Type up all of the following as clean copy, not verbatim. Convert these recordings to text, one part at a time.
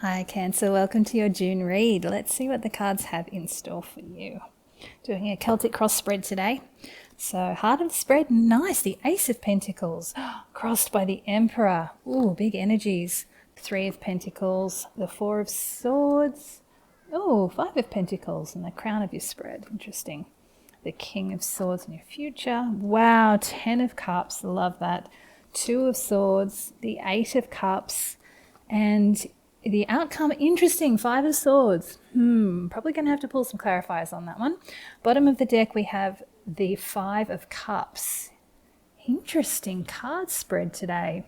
Hi Cancer, welcome to your June read. Let's see what the cards have in store for you. Doing a Celtic cross spread today. So heart of the spread, nice. The Ace of Pentacles, crossed by the Emperor. Ooh, big energies. Three of Pentacles, the Four of Swords. Oh, Five of Pentacles and the crown of your spread. Interesting. The King of Swords in your future. Wow, Ten of Cups, love that. Two of Swords, the Eight of Cups, and the outcome, interesting, Five of Swords. Probably going to have to pull some clarifiers on that one. Bottom of the deck, we have the Five of Cups. Interesting card spread today.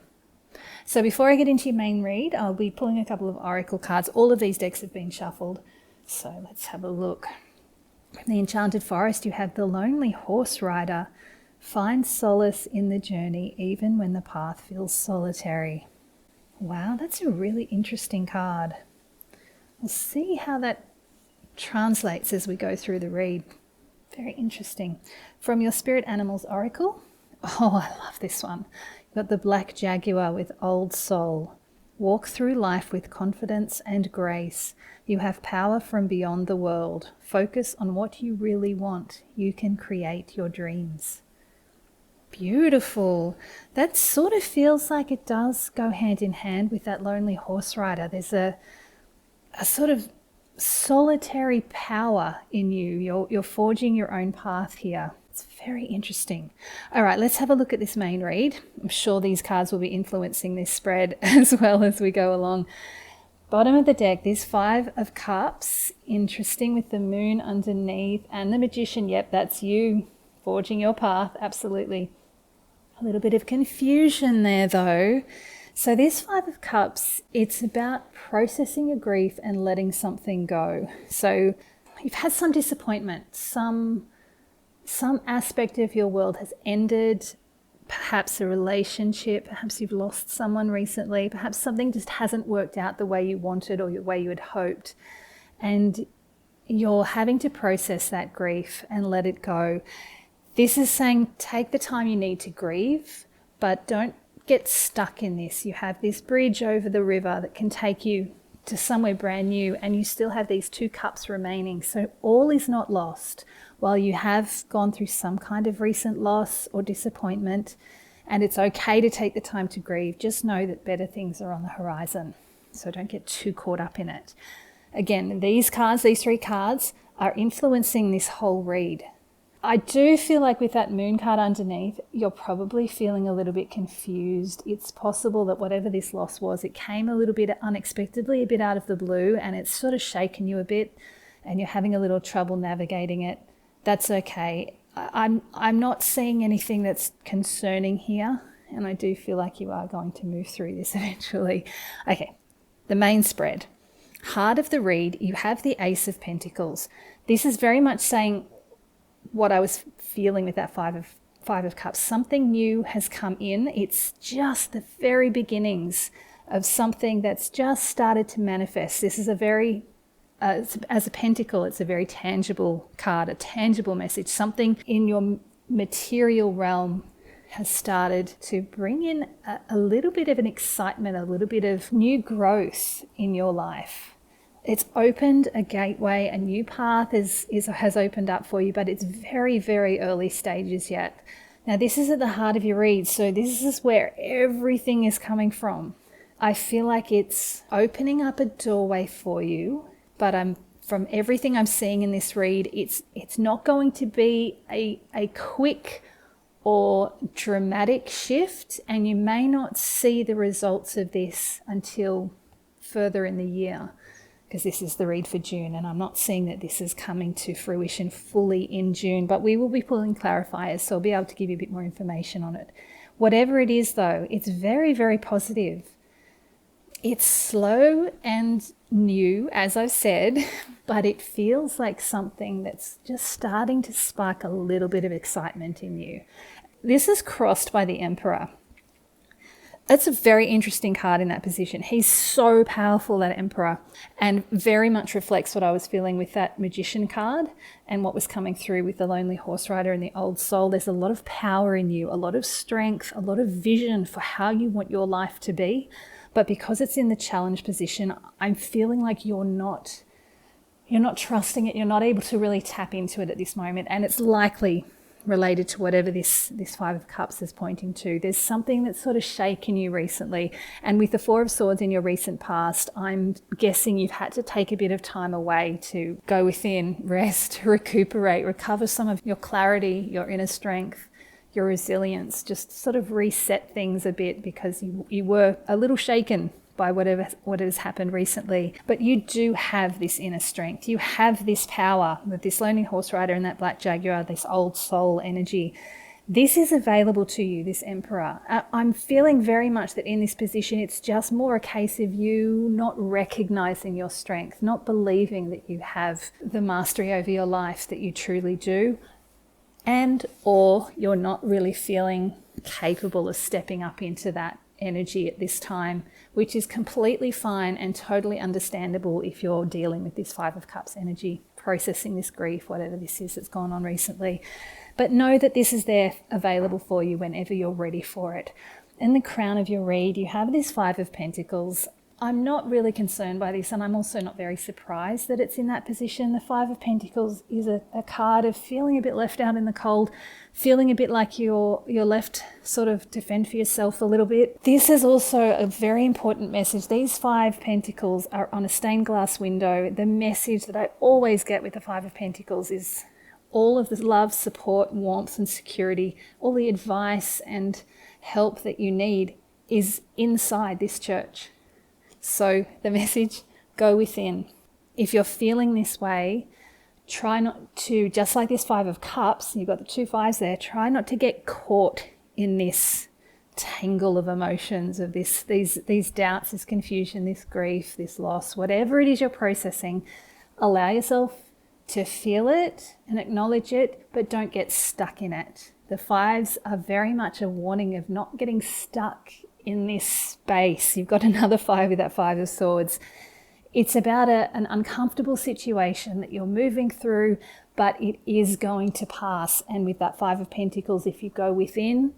So before I get into your main read, I'll be pulling a couple of oracle cards. All of these decks have been shuffled. So let's have a look. From the Enchanted Forest, you have the Lonely Horse Rider. Find solace in the journey, even when the path feels solitary. Wow, that's a really interesting card. We'll see how that translates as we go through the read. Very interesting. From your Spirit Animals Oracle. Oh, I love this one. You've got the Black Jaguar with Old Soul. Walk through life with confidence and grace. You have power from beyond the world. Focus on what you really want. You can create your dreams. Beautiful. That sort of feels like it does go hand in hand with that Lonely Horse Rider. There's a sort of solitary power in you. You're forging your own path here. It's very interesting. All right, let's have a look at this main read. I'm sure these cards will be influencing this spread as well as we go along. Bottom of the deck, this Five of Cups. Interesting with the Moon underneath and the Magician. Yep, that's you forging your path. Absolutely. A little bit of confusion there though. So this Five of Cups, it's about processing your grief and letting something go. So you've had some disappointment, some aspect of your world has ended, perhaps a relationship, perhaps you've lost someone recently, perhaps something just hasn't worked out the way you wanted or the way you had hoped. And you're having to process that grief and let it go. This is saying take the time you need to grieve, but don't get stuck in this. You have this bridge over the river that can take you to somewhere brand new, and you still have these two cups remaining. So all is not lost. While you have gone through some kind of recent loss or disappointment, and it's okay to take the time to grieve, just know that better things are on the horizon. So don't get too caught up in it. Again, these three cards are influencing this whole read. I do feel like with that Moon card underneath, you're probably feeling a little bit confused. It's possible that whatever this loss was, it came a little bit unexpectedly, a bit out of the blue, and it's sort of shaken you a bit, and you're having a little trouble navigating it. That's okay. I'm not seeing anything that's concerning here, and I do feel like you are going to move through this eventually. Okay, the main spread. Heart of the read, you have the Ace of Pentacles. This is very much saying what I was feeling with that Five of Cups. Something new has come in. It's just the very beginnings of something that's just started to manifest. This is a very, as a pentacle, it's a very tangible card, a tangible message. Something in your material realm has started to bring in a little bit of an excitement, a little bit of new growth in your life. It's opened a gateway, a new path has opened up for you, but it's very, very early stages yet. Now, this is at the heart of your read, so this is where everything is coming from. I feel like it's opening up a doorway for you, but from everything I'm seeing in this read, it's not going to be a quick or dramatic shift, and you may not see the results of this until further in the year, because this is the read for June, and I'm not seeing that this is coming to fruition fully in June, but we will be pulling clarifiers, so I'll be able to give you a bit more information on it. Whatever it is though, it's very, very positive. It's slow and new, as I've said, but it feels like something that's just starting to spark a little bit of excitement in you. This is crossed by the Emperor. That's a very interesting card in that position. He's so powerful, that Emperor, and very much reflects what I was feeling with that Magician card and what was coming through with the Lonely Horse Rider and the Old Soul. There's a lot of power in you, a lot of strength, a lot of vision for how you want your life to be. But because it's in the challenge position, I'm feeling like you're not trusting it. You're not able to really tap into it at this moment. And it's likely related to whatever this Five of Cups is pointing to. There's something that's sort of shaken you recently. And with the Four of Swords in your recent past, I'm guessing you've had to take a bit of time away to go within, rest, recuperate, recover some of your clarity, your inner strength, your resilience, just sort of reset things a bit because you were a little shaken by what has happened recently. But you do have this inner strength. You have this power with this lonely horse rider and that black jaguar, this old soul energy. This is available to you, this Emperor. I'm feeling very much that in this position, it's just more a case of you not recognizing your strength, not believing that you have the mastery over your life that you truly do, and or you're not really feeling capable of stepping up into that energy at this time, which is completely fine and totally understandable if you're dealing with this Five of Cups energy, processing this grief, whatever this is that's gone on recently. But know that this is there available for you whenever you're ready for it. In the crown of your reed, you have this Five of Pentacles. I'm not really concerned by this, and I'm also not very surprised that it's in that position. The Five of Pentacles is a card of feeling a bit left out in the cold, feeling a bit like you're left sort of to fend for yourself a little bit. This is also a very important message. These Five Pentacles are on a stained glass window. The message that I always get with the Five of Pentacles is all of the love, support, warmth and security, all the advice and help that you need is inside this church. So the message, go within. If you're feeling this way, try not to, just like this Five of Cups, you've got the two fives there, try not to get caught in this tangle of emotions, of these doubts, this confusion, this grief, this loss, whatever it is you're processing. Allow yourself to feel it and acknowledge it, but don't get stuck in it. The fives are very much a warning of not getting stuck in this space. You've got another five with that Five of Swords. It's about an uncomfortable situation that you're moving through, but it is going to pass. And with that Five of Pentacles, if you go within,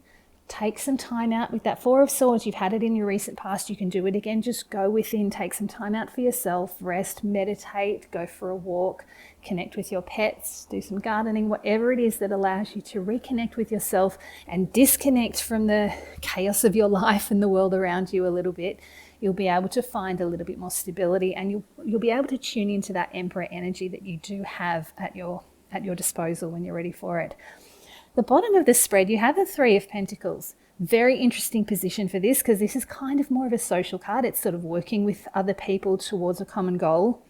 take some time out. With that Four of Swords, you've had it in your recent past, you can do it again. Just go within, take some time out for yourself, rest, meditate, go for a walk, connect with your pets, do some gardening, whatever it is that allows you to reconnect with yourself and disconnect from the chaos of your life and the world around you a little bit. You'll be able to find a little bit more stability, and you'll be able to tune into that Emperor energy that you do have at your disposal when you're ready for it. The bottom of the spread, you have the Three of Pentacles. Very interesting position for this, because this is kind of more of a social card. It's sort of working with other people towards a common goal.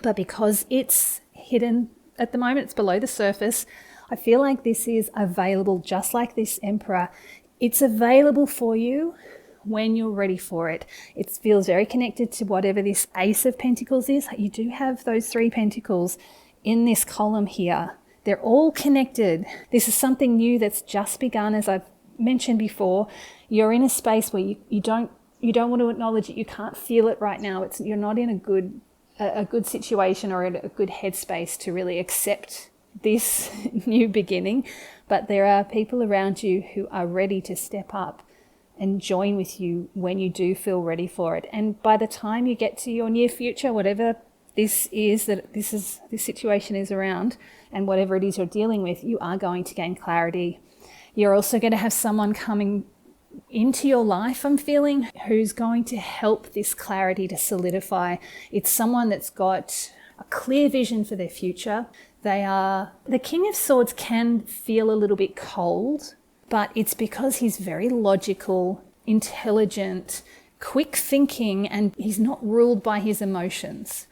But because it's hidden at the moment, it's below the surface, I feel like this is available just like this Emperor. It's available for you when you're ready for it. It feels very connected to whatever this Ace of Pentacles is. You do have those Three Pentacles in this column here. They're all connected. This is something new that's just begun. As I've mentioned before, you're in a space where you don't want to acknowledge it. You can't feel it right now. You're not in a good situation or in a good headspace to really accept this new beginning. But there are people around you who are ready to step up and join with you when you do feel ready for it. And by the time you get to your near future, whatever this situation is around, and whatever it is you're dealing with, you are going to gain clarity. You're also going to have someone coming into your life, I'm feeling, who's going to help this clarity to solidify. It's someone that's got a clear vision for their future. The King of Swords can feel a little bit cold, but it's because he's very logical, intelligent, quick thinking, and he's not ruled by his emotions.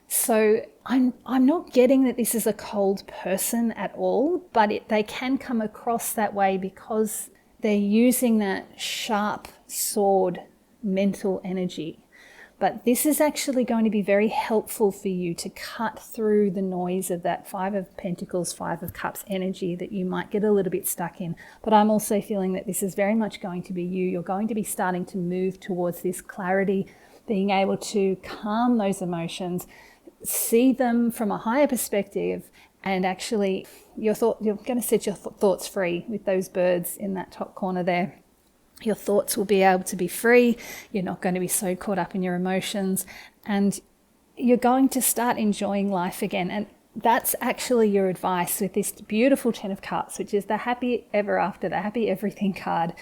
So I'm not getting that this is a cold person at all, but they can come across that way because they're using that sharp sword mental energy. But this is actually going to be very helpful for you to cut through the noise of that Five of Pentacles, Five of Cups energy that you might get a little bit stuck in. But I'm also feeling that this is very much going to be you. You're going to be starting to move towards this clarity, being able to calm those emotions, see them from a higher perspective, and actually you're going to set your thoughts free with those birds in that top corner there. Your thoughts will be able to be free. You're not going to be so caught up in your emotions, and you're going to start enjoying life again. And that's actually your advice with this beautiful 10 of Cups, which is the happy ever after, the happy everything card.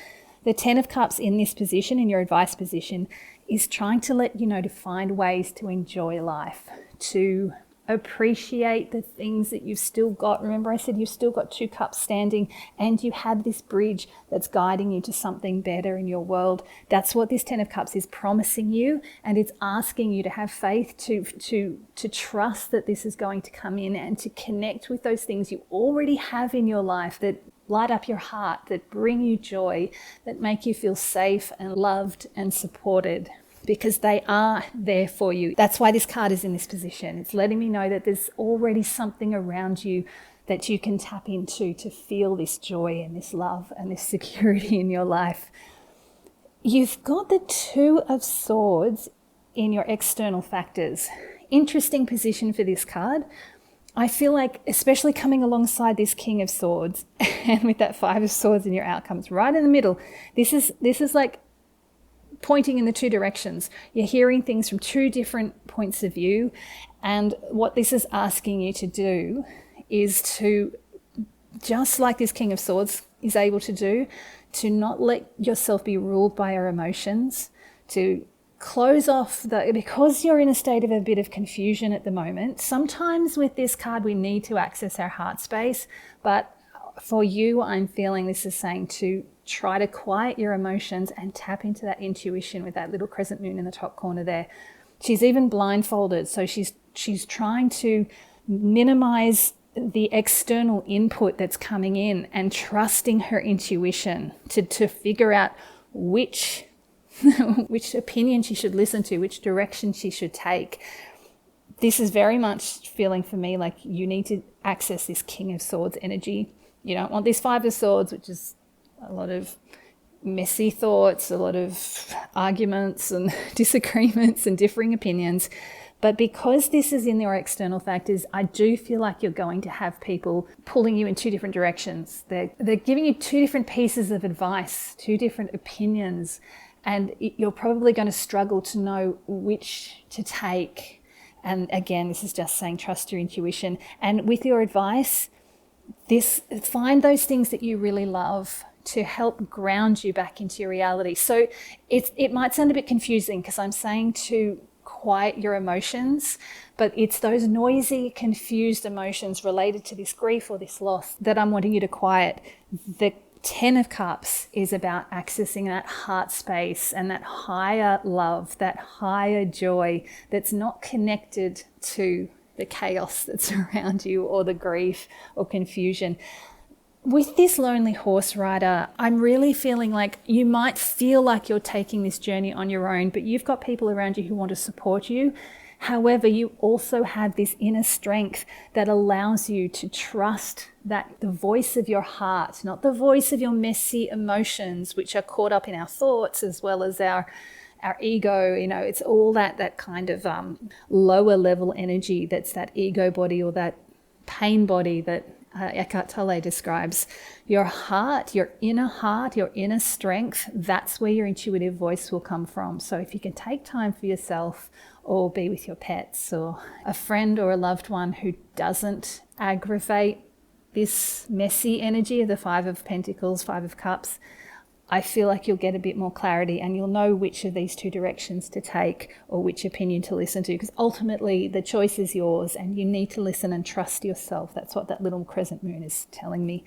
The 10 of Cups in this position, in your advice position, is trying to let you know to find ways to enjoy life, to appreciate the things that you've still got. Remember I said you've still got 2 cups standing, and you have this bridge that's guiding you to something better in your world. That's what this 10 of Cups is promising you, and it's asking you to have faith, to trust that this is going to come in, and to connect with those things you already have in your life that light up your heart, that bring you joy, that make you feel safe and loved and supported, because they are there for you. That's why this card is in this position. It's letting me know that there's already something around you that you can tap into to feel this joy and this love and this security in your life. You've got the 2 of Swords in your external factors. Interesting position for this card. I feel like, especially coming alongside this King of Swords and with that 5 of Swords in your outcomes, right in the middle, this is like pointing in the 2 directions. You're hearing things from 2 different points of view, and what this is asking you to do is to, just like this King of Swords is able to do, to not let yourself be ruled by your emotions, to close off because you're in a state of a bit of confusion at the moment. Sometimes with this card we need to access our heart space, but for you, I'm feeling this is saying to try to quiet your emotions and tap into that intuition with that little crescent moon in the top corner there. She's even blindfolded, so she's trying to minimize the external input that's coming in and trusting her intuition to figure out which opinion she should listen to, which direction she should take. This is very much feeling for me like you need to access this King of Swords energy. You don't want this 5 of Swords, which is a lot of messy thoughts, a lot of arguments and disagreements and differing opinions. But because this is in your external factors, I do feel like you're going to have people pulling you in 2 different directions. They're giving you 2 different pieces of advice, 2 different opinions, and you're probably going to struggle to know which to take. And again, this is just saying trust your intuition. And with your advice, find those things that you really love to help ground you back into your reality. So it might sound a bit confusing because I'm saying to quiet your emotions, but it's those noisy, confused emotions related to this grief or this loss that I'm wanting you to quiet. The 10 of Cups is about accessing that heart space and that higher love, that higher joy that's not connected to the chaos that's around you or the grief or confusion. With this lonely horse rider, I'm really feeling like you might feel like you're taking this journey on your own, but you've got people around you who want to support you. However, you also have this inner strength that allows you to trust that the voice of your heart, not the voice of your messy emotions, which are caught up in our thoughts as well as our ego. It's all that kind of lower level energy that's that ego body or that pain body that Eckhart Tolle describes. Your heart, your inner strength, that's where your intuitive voice will come from. So if you can take time for yourself or be with your pets or a friend or a loved one who doesn't aggravate this messy energy of the 5 of Pentacles, 5 of Cups, I feel like you'll get a bit more clarity and you'll know which of these 2 directions to take or which opinion to listen to, because ultimately the choice is yours and you need to listen and trust yourself. That's what that little crescent moon is telling me.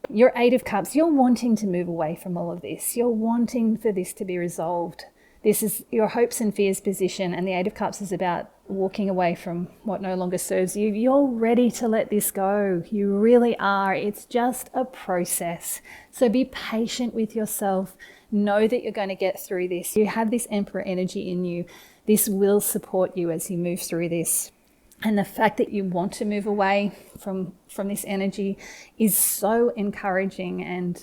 Your 8 of Cups, you're wanting to move away from all of this. You're wanting for this to be resolved. This is your hopes and fears position, and the 8 of Cups is about walking away from what no longer serves you. You're ready to let this go. You really are. It's just a process. So be patient with yourself. Know that you're going to get through this. You have this Emperor energy in you. This will support you as you move through this. And the fact that you want to move away from this energy is so encouraging, and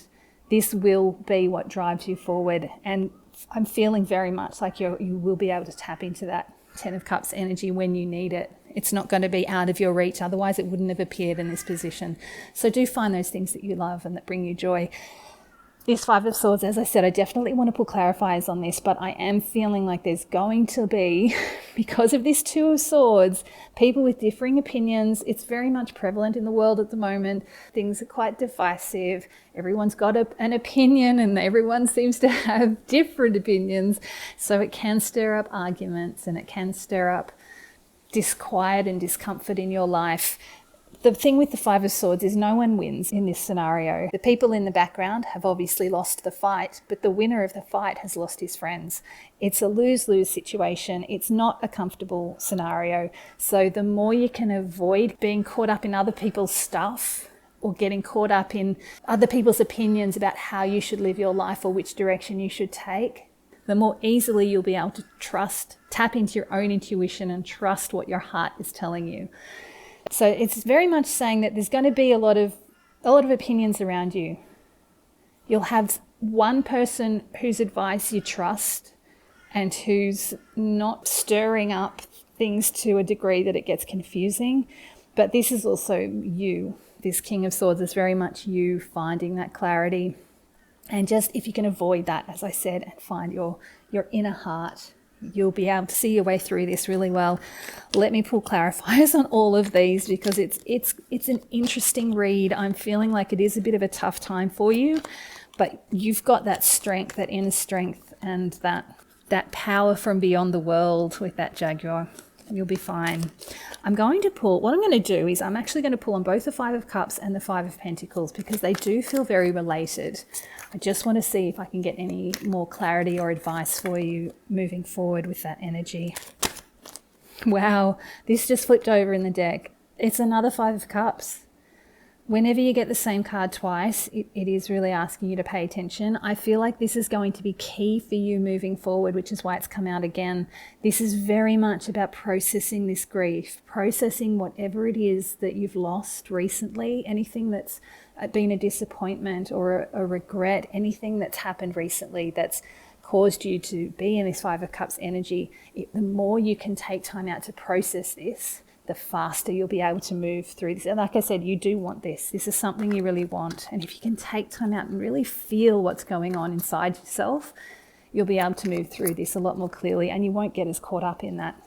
this will be what drives you forward. And I'm feeling very much like you will be able to tap into that 10 of Cups energy when you need it. It's not going to be out of your reach, otherwise it wouldn't have appeared in this position. So do find those things that you love and that bring you joy. This Five of Swords, as I said, I definitely want to put clarifiers on this, but I am feeling like there's going to be, because of this Two of Swords, people with differing opinions. It's very much prevalent in the world at the moment. Things are quite divisive. Everyone's got an opinion and everyone seems to have different opinions. So it can stir up arguments and it can stir up disquiet and discomfort in your life. The thing with the Five of Swords is no one wins in this scenario. The people in the background have obviously lost the fight, but the winner of the fight has lost his friends. It's a lose-lose situation. It's not a comfortable scenario. So the more you can avoid being caught up in other people's stuff or getting caught up in other people's opinions about how you should live your life or which direction you should take, the more easily you'll be able to tap into your own intuition and trust what your heart is telling you. So it's very much saying that there's going to be a lot of opinions around you. You'll have one person whose advice you trust and who's not stirring up things to a degree that it gets confusing. But this is also you. This King of Swords is very much you finding that clarity. And just if you can avoid that, as I said, and find your inner heart, you'll be able to see your way through this really well. Let me pull clarifiers on all of these because it's an interesting read. I'm feeling like it is a bit of a tough time for you, but you've got that strength, that inner strength, and that power from beyond the world with that Jaguar. You'll be fine. I'm going to pull, what I'm going to do is I'm actually going to pull on both the Five of Cups and the Five of Pentacles because they do feel very related. I just want to see if I can get any more clarity or advice for you moving forward with that energy. Wow, this just flipped over in the deck. It's another Five of Cups. Whenever you get the same card twice, it is really asking you to pay attention. I feel like this is going to be key for you moving forward, which is why it's come out again. This is very much about processing this grief, processing whatever it is that you've lost recently, anything that's been a disappointment or a regret, anything that's happened recently that's caused you to be in this Five of Cups energy. The more you can take time out to process this, the faster you'll be able to move through this. And like I said, you do want this. This is something you really want. And if you can take time out and really feel what's going on inside yourself, you'll be able to move through this a lot more clearly and you won't get as caught up in that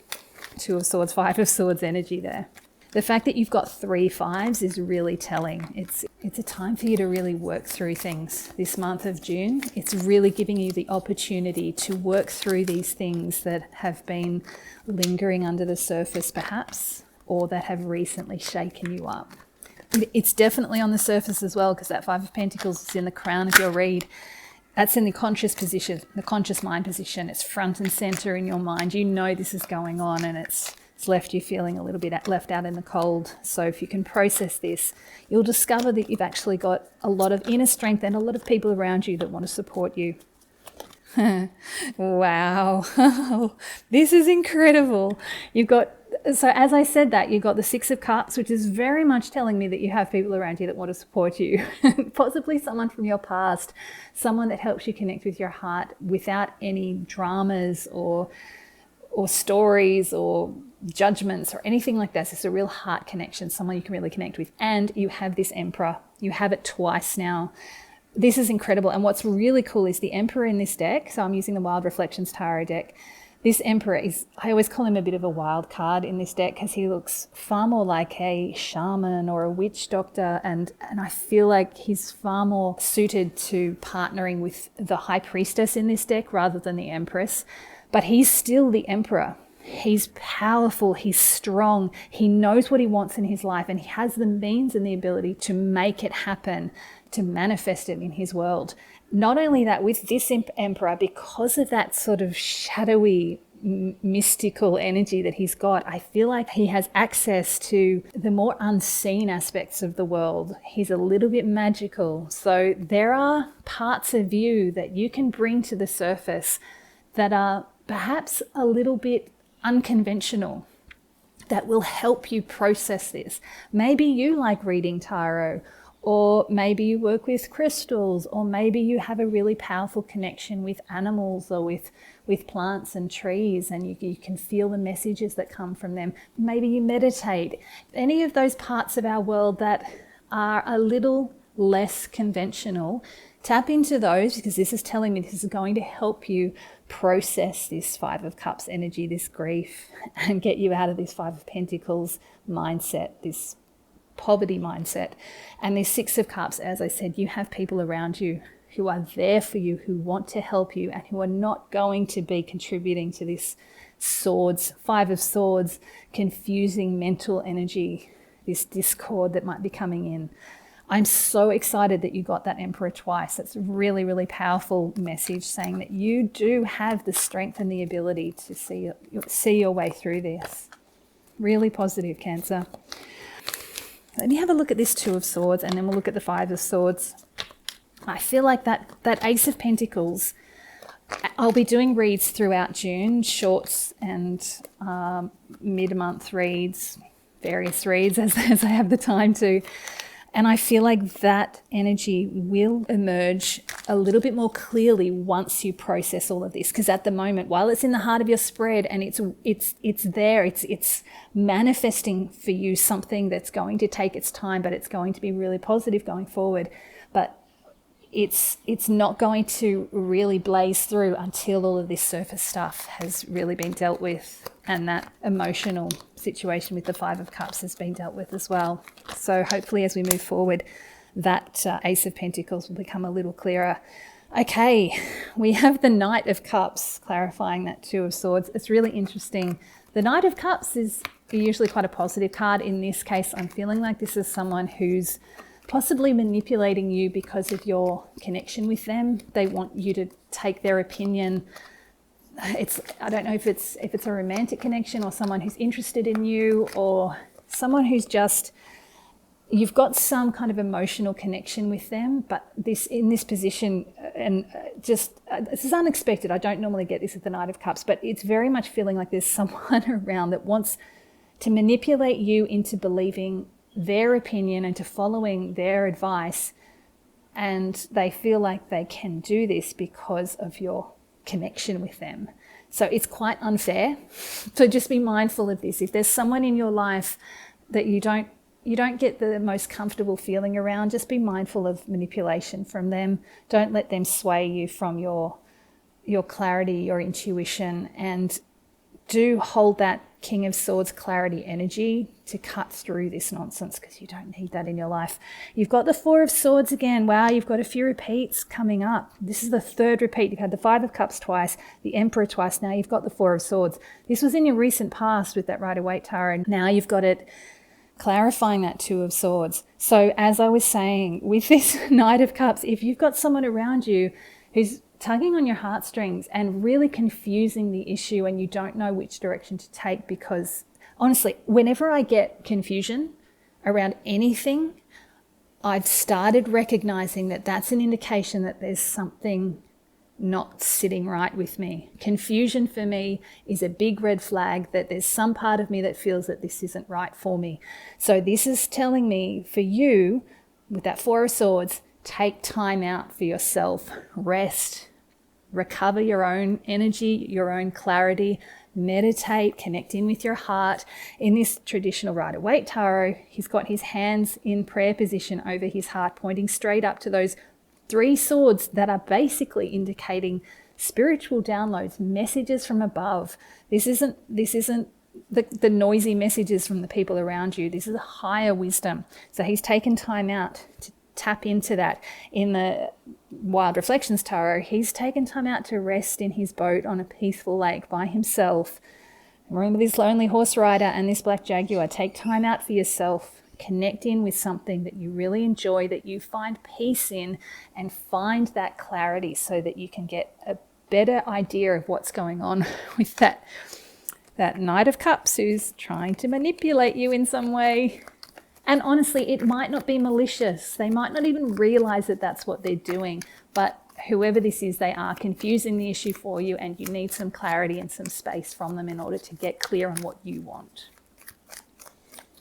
Two of Swords, Five of Swords energy there. The fact that you've got 3 fives is really telling. It's a time for you to really work through things this month of June. It's really giving you the opportunity to work through these things that have been lingering under the surface perhaps, or that have recently shaken you up. It's definitely on the surface as well because that Five of Pentacles is in the crown of your read. That's in the conscious position, the conscious mind position. It's front and center in your mind. You know this is going on and it's left you feeling a little bit left out in the cold. So if you can process this, you'll discover that you've actually got a lot of inner strength and a lot of people around you that want to support you. Wow. This is incredible. So as I said that, you've got the Six of Cups, which is very much telling me that you have people around you that want to support you. Possibly someone from your past, someone that helps you connect with your heart without any dramas or stories or judgments or anything like that. It's a real heart connection, someone you can really connect with. And you have this Emperor. You have it twice now. This is incredible. And what's really cool is the Emperor in this deck. So I'm using the Wild Reflections Tarot deck. This Emperor is, I always call him a bit of a wild card in this deck because he looks far more like a shaman or a witch doctor. And I feel like he's far more suited to partnering with the High Priestess in this deck rather than the Empress. But he's still the Emperor. He's powerful, he's strong, he knows what he wants in his life and he has the means and the ability to make it happen, to manifest it in his world. Not only that, with this Emperor, because of that sort of shadowy, mystical energy that he's got, I feel like he has access to the more unseen aspects of the world. He's a little bit magical. So there are parts of you that you can bring to the surface that are perhaps a little bit unconventional, that will help you process this. Maybe you like reading tarot, or maybe you work with crystals, or maybe you have a really powerful connection with animals or with plants and trees and you can feel the messages that come from them. Maybe you meditate. Any of those parts of our world that are a little less conventional Tap into those, because this is telling me this is going to help you process this Five of Cups energy, this grief, and get you out of this Five of Pentacles mindset, this poverty mindset. And this Six of Cups, as I said, you have people around you who are there for you, who want to help you, and who are not going to be contributing to this Swords, Five of Swords, confusing mental energy, this discord that might be coming in. I'm so excited that you got that Emperor twice. That's a really, really powerful message saying that you do have the strength and the ability to see your way through this. Really positive, Cancer. Let me have a look at this Two of Swords, and then we'll look at the Five of Swords. I feel like that Ace of Pentacles, I'll be doing reads throughout June, shorts and mid-month reads, various reads as I have the time to. And I feel like that energy will emerge a little bit more clearly once you process all of this. Because at the moment, while it's in the heart of your spread and it's there, it's manifesting for you something that's going to take its time, but it's going to be really positive going forward. But it's not going to really blaze through until all of this surface stuff has really been dealt with, and that emotional situation with the Five of Cups has been dealt with as well. So hopefully as we move forward, that Ace of Pentacles will become a little clearer. Okay, we have the Knight of Cups clarifying that Two of Swords. It's really interesting. The Knight of Cups is usually quite a positive card. In this case, I'm feeling like this is someone who's possibly manipulating you because of your connection with them. They want you to take their opinion. I don't know if it's a romantic connection or someone who's interested in you, or someone who's just, you've got some kind of emotional connection with them, but in this position, and this is unexpected. I don't normally get this at the Knight of Cups, but it's very much feeling like there's someone around that wants to manipulate you into believing their opinion and to following their advice, and they feel like they can do this because of your connection with them. So it's quite unfair. So just be mindful of this. If there's someone in your life that you don't get the most comfortable feeling around, just be mindful of manipulation from them. Don't let them sway you from your clarity, your intuition, and do hold that King of Swords clarity energy to cut through this nonsense, because you don't need that in your life. You've got the Four of Swords again. Wow, you've got a few repeats coming up. This is the third repeat. You've had the Five of Cups twice, the Emperor twice. Now you've got the Four of Swords. This was in your recent past with that Rider-Waite Tarot. Now you've got it clarifying that Two of Swords. So as I was saying, with this Knight of Cups, if you've got someone around you who's tugging on your heartstrings and really confusing the issue, and you don't know which direction to take, because honestly, whenever I get confusion around anything, I've started recognizing that that's an indication that there's something not sitting right with me. Confusion for me is a big red flag that there's some part of me that feels that this isn't right for me. So this is telling me, for you, with that Four of Swords, take time out for yourself, rest, recover your own energy, your own clarity, meditate, connect in with your heart. In this traditional Rider-Waite Tarot, he's got his hands in prayer position over his heart, pointing straight up to those three swords that are basically indicating spiritual downloads, messages from above. This isn't the noisy messages from the people around you. This is a higher wisdom. So he's taken time out to tap into that. In the Wild Reflections Tarot, he's taken time out to rest in his boat on a peaceful lake by himself. Remember this lonely horse rider and this black jaguar. Take time out for yourself. Connect in with something that you really enjoy, that you find peace in, and find that clarity so that you can get a better idea of what's going on with that Knight of Cups who's trying to manipulate you in some way. And honestly, it might not be malicious. They might not even realize that that's what they're doing. But whoever this is, they are confusing the issue for you, and you need some clarity and some space from them in order to get clear on what you want.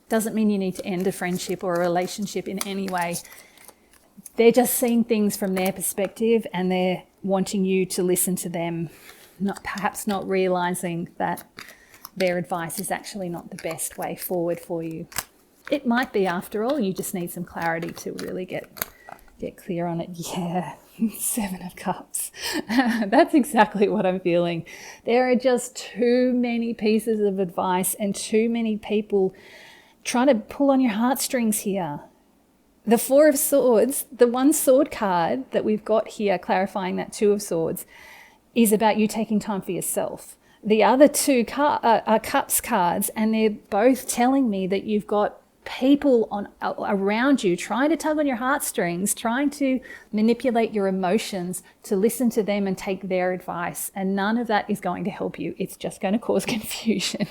Doesn't mean you need to end a friendship or a relationship in any way. They're just seeing things from their perspective, and they're wanting you to listen to them, perhaps not realizing that their advice is actually not the best way forward for you. It might be, after all, you just need some clarity to really get clear on it. Yeah, Seven of Cups. That's exactly what I'm feeling. There are just too many pieces of advice and too many people trying to pull on your heartstrings here. The Four of Swords, the one sword card that we've got here clarifying that Two of Swords, is about you taking time for yourself. The other two are Cups cards, and they're both telling me that you've got people around you trying to tug on your heartstrings, trying to manipulate your emotions to listen to them and take their advice. And none of that is going to help you. It's just going to cause confusion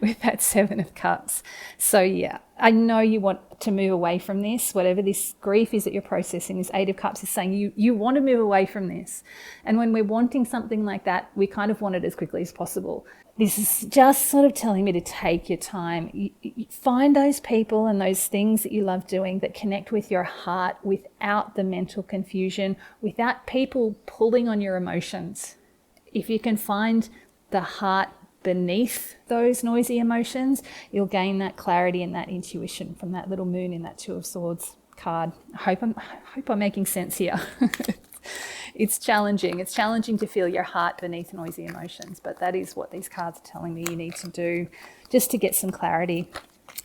with that Seven of Cups. So yeah, I know you want to move away from this. Whatever this grief is that you're processing, this Eight of Cups is saying you want to move away from this. And when we're wanting something like that, we kind of want it as quickly as possible. This is just sort of telling me to take your time. You find those people and those things that you love doing that connect with your heart without the mental confusion, without people pulling on your emotions. If you can find the heart beneath those noisy emotions, you'll gain that clarity and that intuition from that little moon in that Two of Swords card. I hope I'm making sense here. It's challenging. It's challenging to feel your heart beneath noisy emotions, but that is what these cards are telling me you need to do just to get some clarity.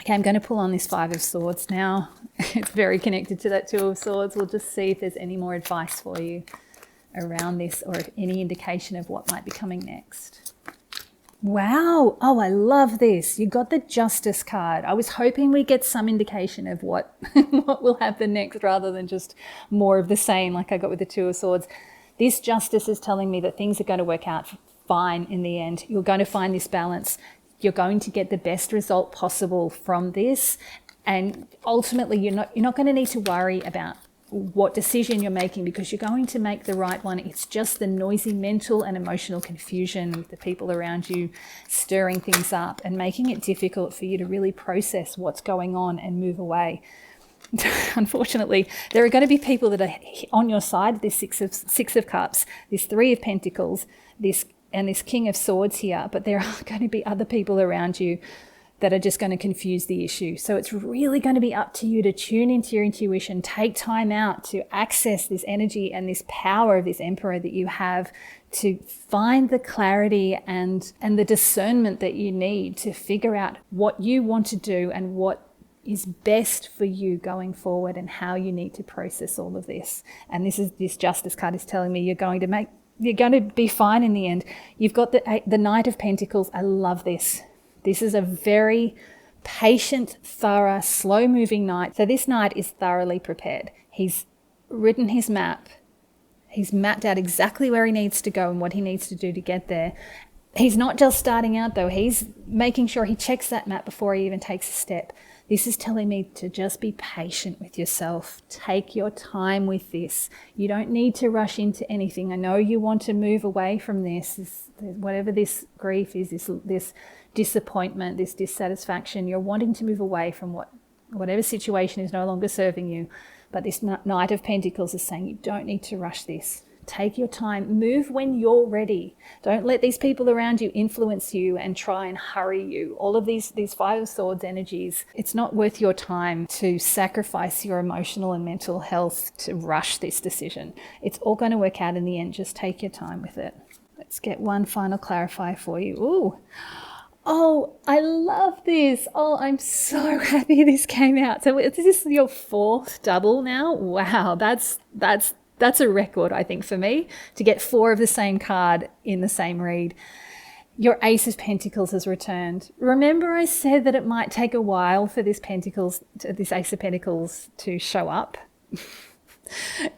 Okay, I'm going to pull on this Five of Swords now. It's very connected to that Two of Swords. We'll just see if there's any more advice for you around this or if any indication of what might be coming next. Wow. Oh, I love this. You got the Justice card. I was hoping we get some indication of what will happen next rather than just more of the same like I got with the Two of Swords. This Justice is telling me that things are going to work out fine in the end. You're going to find this balance. You're going to get the best result possible from this. And ultimately, you're not going to need to worry about what decision you're making because you're going to make the right one. It's just the noisy mental and emotional confusion with the people around you stirring things up and making it difficult for you to really process what's going on and move away. Unfortunately, there are going to be people that are on your side, this Six of Cups, this Three of Pentacles, this King of Swords here, but there are going to be other people around you that are just going to confuse the issue. So it's really going to be up to you to tune into your intuition, take time out to access this energy and this power of this Emperor that you have to find the clarity and the discernment that you need to figure out what you want to do and what is best for you going forward and how you need to process all of this. And this Justice card is telling me you're going to be fine in the end. You've got the Knight of Pentacles. I love this. This is a very patient, thorough, slow-moving knight. So this knight is thoroughly prepared. He's written his map. He's mapped out exactly where he needs to go and what he needs to do to get there. He's not just starting out, though. He's making sure he checks that map before he even takes a step. This is telling me to just be patient with yourself. Take your time with this. You don't need to rush into anything. I know you want to move away from this whatever this grief is, this disappointment, this dissatisfaction. You're wanting to move away from whatever situation is no longer serving you. But this Knight of Pentacles is saying you don't need to rush this. Take your time. Move when you're ready. Don't let these people around you influence you and try and hurry you. All of these Five of Swords energies, it's not worth your time to sacrifice your emotional and mental health to rush this decision. It's all going to work out in the end. Just take your time with it. Let's get one final clarifier for you. Ooh. Oh, I love this. Oh, I'm so happy this came out. So is this your fourth double now? Wow, that's a record, I think, for me, to get 4 of the same card in the same read. Your Ace of Pentacles has returned. Remember I said that it might take a while for this Ace of Pentacles to show up?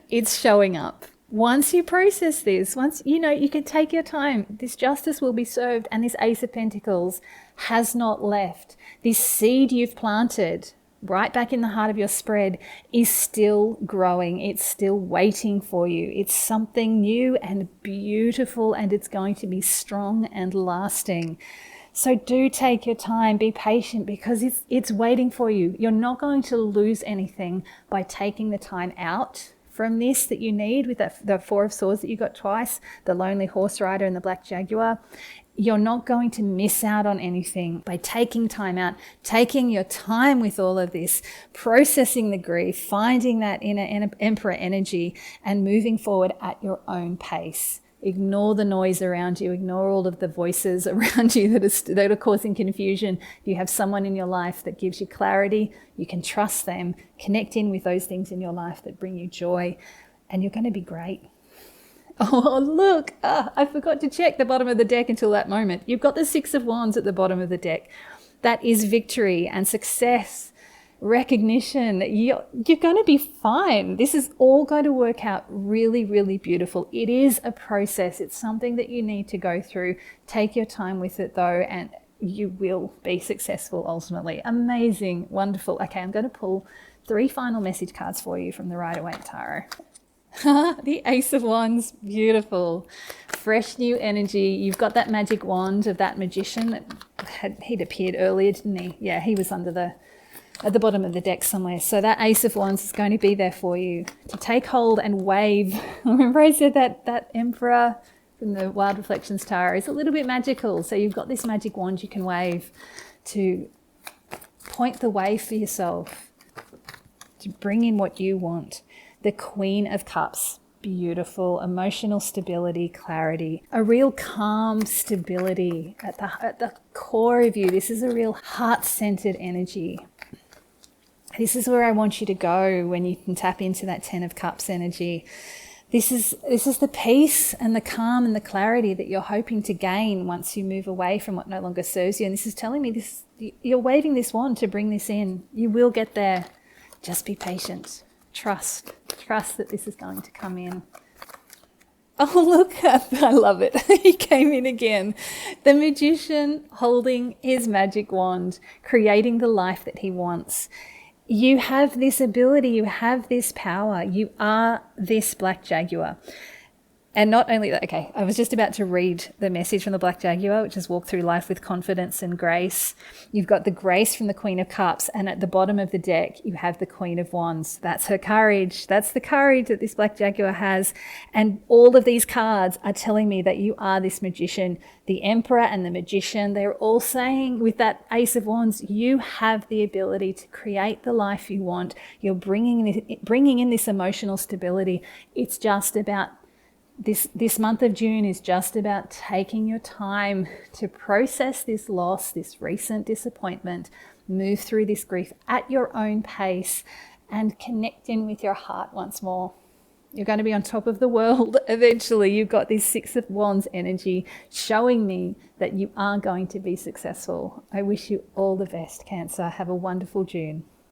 It's showing up. Once you process this, you can take your time. This justice will be served, and this Ace of Pentacles has not left. This seed you've planted right back in the heart of your spread is still growing. It's still waiting for you. It's something new and beautiful, and it's going to be strong and lasting. So do take your time, be patient, because it's waiting for you. You're not going to lose anything by taking the time out from this that you need with the Four of Swords that you got twice, the Lonely Horse Rider and the Black Jaguar. You're not going to miss out on anything by taking time out, taking your time with all of this, processing the grief, finding that inner Emperor energy and moving forward at your own pace. Ignore the noise around you. Ignore all of the voices around you that are causing confusion. You have someone in your life that gives you clarity. You can trust them. Connect in with those things in your life that bring you joy, and you're going to be great. Oh, look, I forgot to check the bottom of the deck until that moment. You've got the Six of Wands at the bottom of the deck. That is victory and success, recognition. You're going to be fine. This is all going to work out really, really beautiful. It is a process. It's something that you need to go through. Take your time with it though, and you will be successful ultimately. Amazing, wonderful. Okay, I'm going to pull 3 final message cards for you from the Rider-Waite Tarot. The Ace of Wands, beautiful, fresh new energy. You've got that magic wand of that magician. He'd appeared earlier, didn't he? Yeah, he was at the bottom of the deck somewhere. So that Ace of Wands is going to be there for you to take hold and wave. Remember I said that Emperor from the Wild Reflections Tarot is a little bit magical. So you've got this magic wand you can wave to point the way for yourself, to bring in what you want. The Queen of Cups, beautiful, emotional stability, clarity, a real calm stability at the core of you. This is a real heart-centered energy. This is where I want you to go when you can tap into that 10 of Cups energy. This is the peace and the calm and the clarity that you're hoping to gain once you move away from what no longer serves you. And this is telling me this, you're waving this wand to bring this in. You will get there. Just be patient. Trust that this is going to come in. Oh, look, I love it. He came in again. The magician holding his magic wand, creating the life that he wants. You have this ability, you have this power. You are this Black Jaguar. And not only that, okay, I was just about to read the message from the Black Jaguar, which is walk through life with confidence and grace. You've got the grace from the Queen of Cups, and at the bottom of the deck, you have the Queen of Wands. That's her courage. That's the courage that this Black Jaguar has. And all of these cards are telling me that you are this magician. The Emperor and the Magician, they're all saying with that Ace of Wands, you have the ability to create the life you want. You're bringing in this emotional stability. It's just about this month of June is just about taking your time to process this loss, this recent disappointment, move through this grief at your own pace and connect in with your heart once more. You're going to be on top of the world eventually. You've got this Six of Wands energy showing me that you are going to be successful. I wish you all the best, Cancer. Have a wonderful June.